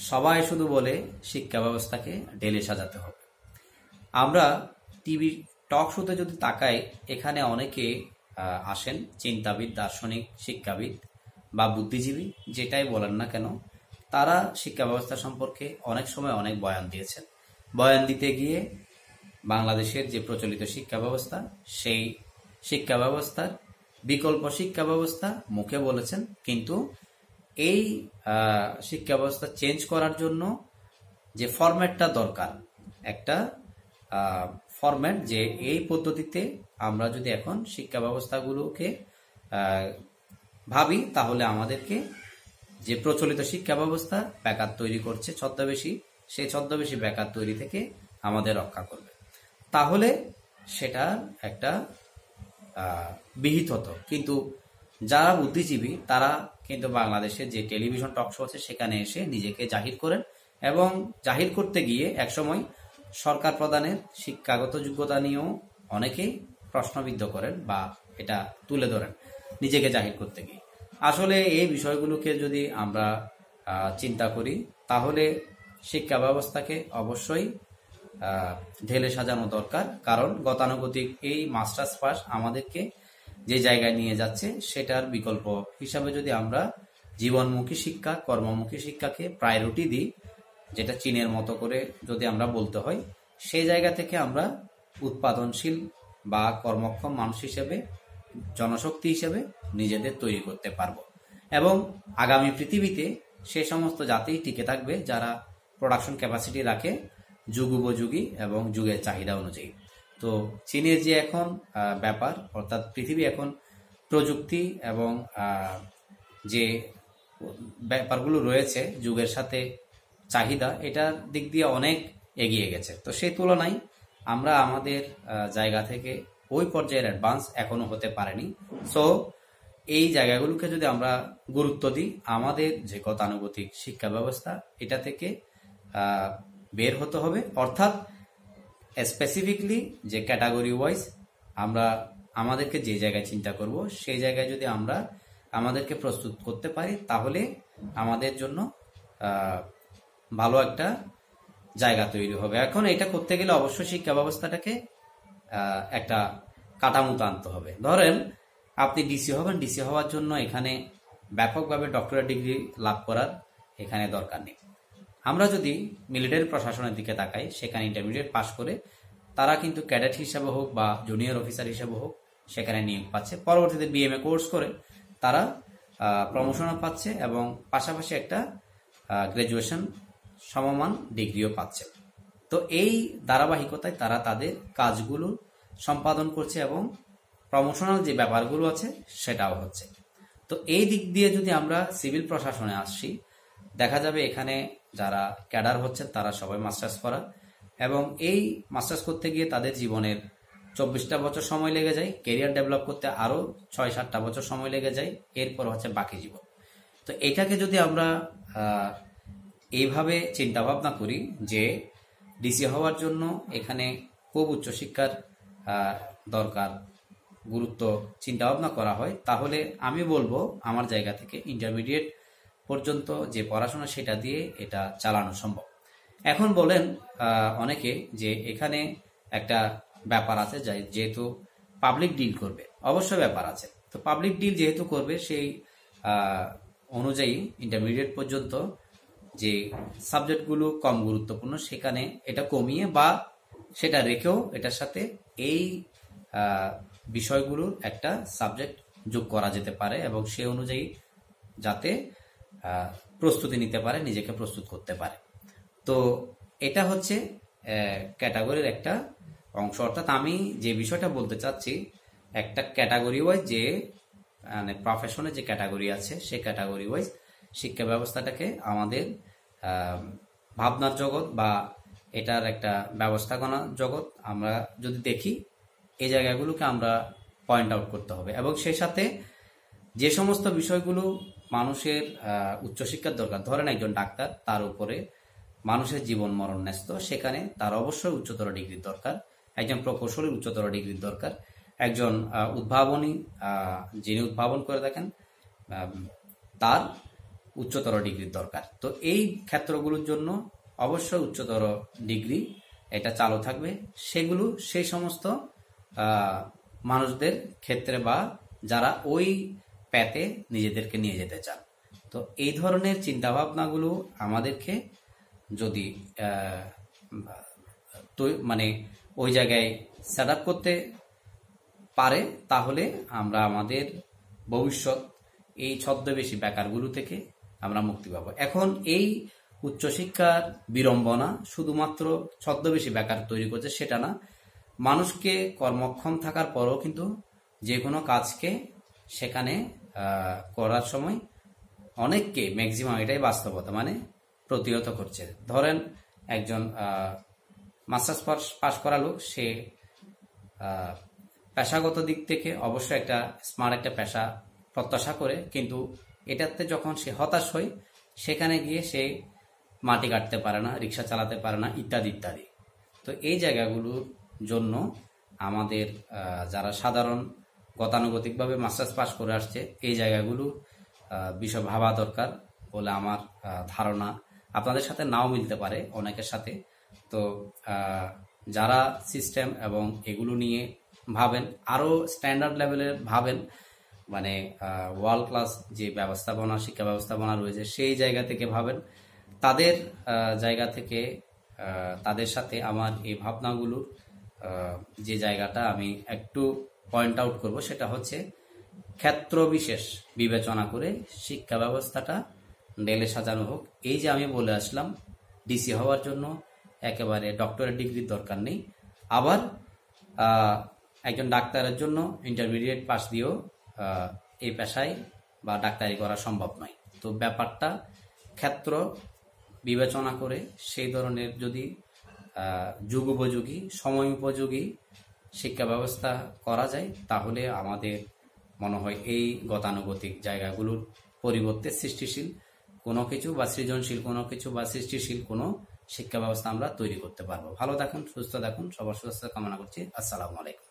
সবাই শুধু বলে শিক্ষা ব্যবস্থাকে ঢেলে সাজাতে হবে। আমরা টিভি টক শোতে যদি তাকাই, এখানে অনেকে আসেন, চিন্তাবিদ, দার্শনিক, শিক্ষাবিদ বা বুদ্ধিজীবী, যেটাই বলেন না কেন, তারা শিক্ষা ব্যবস্থা সম্পর্কে অনেক সময় অনেক বয়ান দিয়েছেন। বয়ান দিতে গিয়ে বাংলাদেশের যে প্রচলিত শিক্ষা ব্যবস্থা, সেই শিক্ষা ব্যবস্থার বিকল্প শিক্ষা ব্যবস্থা মুখে বলেছেন, কিন্তু এই শিক্ষা ব্যবস্থা চেঞ্জ করার জন্য যে ফরম্যাটটা দরকার, একটা ফরম্যাট, যে এই পদ্ধতিতে আমরা যদি এখন শিক্ষা ব্যবস্থাগুলোকে ভাবি, তাহলে আমাদেরকে যে প্রচলিত শিক্ষা ব্যবস্থা ব্যাঘাত তৈরি করছে ছদ্মবেশী, সেই ছদ্মবেশী ব্যাঘাত তৈরি থেকে আমাদের রক্ষা করবে, তাহলে সেটা একটা বিহিত হতো। কিন্তু যারা বুদ্ধিজীবী, তারা কিন্তু বাংলাদেশের যে টেলিভিশন টক শো আছে সেখানে এসে নিজেকে জাহির করেন, এবং জাহির করতে গিয়ে একসময় সরকার প্রধানের শিক্ষাগত যোগ্যতা নিয়েও অনেকেই প্রশ্নবিদ্ধ করেন বা এটা তুলে ধরেন নিজেকে জাহির করতে গিয়ে। আসলে এই বিষয়গুলোকে যদি আমরা চিন্তা করি, তাহলে শিক্ষা ব্যবস্থাকে অবশ্যই ঢেলে সাজানো দরকার। কারণ গতানুগতিক এই মাস্টার্স পাস আমাদেরকে যে জায়গায় নিয়ে যাচ্ছে, সেটার বিকল্প হিসাবে যদি আমরা জীবনমুখী শিক্ষা, কর্মমুখী শিক্ষাকে প্রায়োরিটি দিই, যেটা চীনের মতো করে যদি আমরা বলতে হয়, সেই জায়গা থেকে আমরা উৎপাদনশীল বা কর্মক্ষম মানুষ হিসেবে, জনশক্তি হিসেবে নিজেদের তৈরি করতে পারবো, এবং আগামী পৃথিবীতে সে সমস্ত জাতি টিকে থাকবে যারা প্রোডাকশন ক্যাপাসিটি রাখে যুগোপযোগী এবং যুগের চাহিদা অনুযায়ী। তো চীনের যে এখন ব্যাপার, অর্থাৎ পৃথিবী এখন প্রযুক্তি এবং যে ব্যাপারগুলো রয়েছে যুগের সাথে চাহিদা, এটার দিক দিয়ে অনেক এগিয়ে গেছে। তো সেই তুলনায় আমরা আমাদের জায়গা থেকে ওই পর্যায়ের অ্যাডভান্স এখনো হতে পারেনি। সো এই জায়গাগুলোকে যদি আমরা গুরুত্ব দিই, আমাদের যে গতানুগতিক শিক্ষা ব্যবস্থা, এটা থেকে বের হতে হবে। অর্থাৎ স্পেসিফিকলি যে ক্যাটাগরি ওয়াইজ আমরা আমাদেরকে যে জায়গায় চিন্তা করব, সেই জায়গায় যদি আমরা আমাদেরকে প্রস্তুত করতে পারি, তাহলে আমাদের জন্য ভালো একটা জায়গা তৈরি হবে। এখন এটা করতে গেলে অবশ্যই শিক্ষা ব্যবস্থাটাকে একটা কাঠামোতে আনতে হবে। ধরেন আপনি ডিসি হবেন, ডিসি হওয়ার জন্য এখানে ব্যাপকভাবে ডক্টরেট ডিগ্রি লাভ করার এখানে দরকার নেই। আমরা যদি মিলিটারি প্রশাসনের দিকে তাকাই, সেখানে ইন্টারমিডিয়েট পাশ করে তারা কিন্তু ক্যাডেট হিসাবে হোক বা জুনিয়র অফিসার হিসাবে হোক সেখানে নিয়োগ পাচ্ছে। পরবর্তীতে বিএমএ কোর্স করে তারা প্রমোশনও পাচ্ছে, এবং পাশাপাশি একটা গ্র্যাজুয়েশন সমমান ডিগ্রিও পাচ্ছে। তো এই ধারাবাহিকতায় তারা তাদের কাজগুলো সম্পাদন করছে, এবং প্রমোশনাল যে ব্যাপারগুলো আছে সেটাও হচ্ছে। তো এই দিক দিয়ে যদি আমরা সিভিল প্রশাসনে আসছি, দেখা যাবে এখানে যারা ক্যাডার হচ্ছে তারা সবাই মাস্টার্স করা, এবং এই মাস্টার্স করতে গিয়ে তাদের জীবনের 24টা বছর সময় লেগে যায়, কেরিয়ার ডেভেলপ করতে আরো 6-7টা বছর সময় লেগে যায়, এরপর হচ্ছে বাকি জীবন। তো এটাকে যদি আমরা এইভাবে চিন্তা ভাবনা করি যে ডিসি হওয়ার জন্য এখানে খুব উচ্চশিক্ষার দরকার, গুরুত্ব চিন্তা ভাবনা করা হয়, তাহলে আমি বলবো আমার জায়গা থেকে ইন্টারমিডিয়েট পর্যন্ত যে পড়াশোনা, সেটা দিয়ে এটা চালানো সম্ভব। এখন বলেন অনেকে যে এখানে একটা ব্যাপার আছে, যেহেতু পাবলিক ডিল করবে, অবশ্যই ব্যাপার আছে। তো পাবলিক ডিল যেহেতু করবে, সেই অনুযায়ী ইন্টারমিডিয়েট পর্যন্ত যে সাবজেক্টগুলো কম গুরুত্বপূর্ণ, সেখানে এটা কমিয়ে বা সেটা রেখেও এটার সাথে এই বিষয়গুলোর একটা সাবজেক্ট যোগ করা যেতে পারে, এবং সে অনুযায়ী যাতে প্রস্তুতি নিতে পারে, নিজেকে প্রস্তুত করতে পারে। তো এটা হচ্ছে ক্যাটাগরির একটা অংশ। অর্থাৎ আমি যে বিষয়টা বলতে চাচ্ছি, একটা ক্যাটাগরি ওয়াইজ যে মানে প্রফেশনের যে ক্যাটাগরি আছে, সে ক্যাটাগরি ওয়াইজ শিক্ষা ব্যবস্থাটাকে আমাদের ভাবনার জগৎ বা এটার একটা ব্যবস্থাপনা জগৎ আমরা যদি দেখি, এই জায়গাগুলোকে আমরা পয়েন্ট আউট করতে হবে। এবং সেই সাথে যে সমস্ত বিষয়গুলো মানুষের উচ্চশিক্ষার দরকার, ধরেন একজন ডাক্তার, তার উপরে মানুষের জীবন মরণ ন্যস্ত, সেখানে তার অবশ্যই উচ্চতর ডিগ্রির দরকার। একজন প্রকৌশলীর উচ্চতর ডিগ্রির দরকার। একজন উদ্ভাবনী যিনি উদ্ভাবন করে থাকেন, তার উচ্চতর ডিগ্রির দরকার। তো এই ক্ষেত্রগুলোর জন্য অবশ্যই উচ্চতর ডিগ্রি এটা চালু থাকবে। সেগুলো সেই সমস্ত মানুষদের ক্ষেত্রে বা যারা ওই প্যাথে নিজেদেরকে নিয়ে যেতে চান। তো এই ধরনের চিন্তাভাবনাগুলো আমাদেরকে যদি মানে ওই জায়গায় সেট আপ করতে পারে, তাহলে আমরা আমাদের ভবিষ্যৎ এই ছদ্মবেশী বেকারগুলো থেকে আমরা মুক্তি পাবো। এখন এই উচ্চশিক্ষার বিড়ম্বনা শুধুমাত্র ছদ্মবেশী বেকার তৈরি করছে সেটা না, মানুষকে কর্মক্ষম থাকার পরও কিন্তু যে কোনো কাজকে সেখানে করার সময় অনেককে ম্যাক্সিমাম এটাই বাস্তবতা মানে প্রতিহত করছে। ধরেন একজন মাস্টার্স পাস করা লোক, সে পেশাগত দিক থেকে অবশ্যই একটা স্মার্ট একটা পেশা প্রত্যাশা করে, কিন্তু এটাতে যখন সে হতাশ হয় সেখানে গিয়ে সে মাটি কাটতে পারে না, রিক্সা চালাতে পারে না, ইত্যাদি ইত্যাদি। তো এই জায়গাগুলোর জন্য আমাদের যারা সাধারণ গতানুগতিকভাবে মাস্টার্স পাস করে আসছে এই জায়গাগুলো বিষয় ভাবা দরকার বলে আমার ধারণা। আপনাদের সাথে নাও মিলতে পারে অনেকের সাথে। তো যারা সিস্টেম এবং এগুলো নিয়ে ভাবেন, আরও স্ট্যান্ডার্ড লেভেলের ভাবেন, মানে ওয়ার্ল্ড ক্লাস যে ব্যবস্থাপনা শিক্ষা ব্যবস্থাপনা রয়েছে সেই জায়গা থেকে ভাবেন, তাদের জায়গা থেকে তাদের সাথে আমার এই ভাবনাগুলোর যে জায়গাটা আমি একটু পয়েন্ট আউট করব সেটা হচ্ছে ক্ষেত্র বিশেষ বিবেচনা করে শিক্ষা ব্যবস্থাটা ঢেলে সাজানো হোক। এই যে আমি বলে আসলাম ডিসি হওয়ার জন্য একেবারে ডক্টরেট ডিগ্রির দরকার নেই, আবার একজন ডাক্তারের জন্য ইন্টারমিডিয়েট পাস দিয়েও এই পেশায় বা ডাক্তারি করা সম্ভব নয়। তো ব্যাপারটা ক্ষেত্র বিবেচনা করে সেই ধরনের যদি যুগ উপযোগী সময় উপযোগী শিক্ষা ব্যবস্থা করা যায়, তাহলে আমাদের মনে হয় এই গতানুগতিক জায়গাগুলোর পরিবর্তে সৃষ্টিশীল কোনো কিছু বা সৃজনশীল কোনো কিছু বা সৃষ্টিশীল কোনো শিক্ষা ব্যবস্থা আমরা তৈরি করতে পারবো। ভালো থাকুন, সুস্থ থাকুন, সবার সুস্থতা কামনা করছি। আসসালামু আলাইকুম।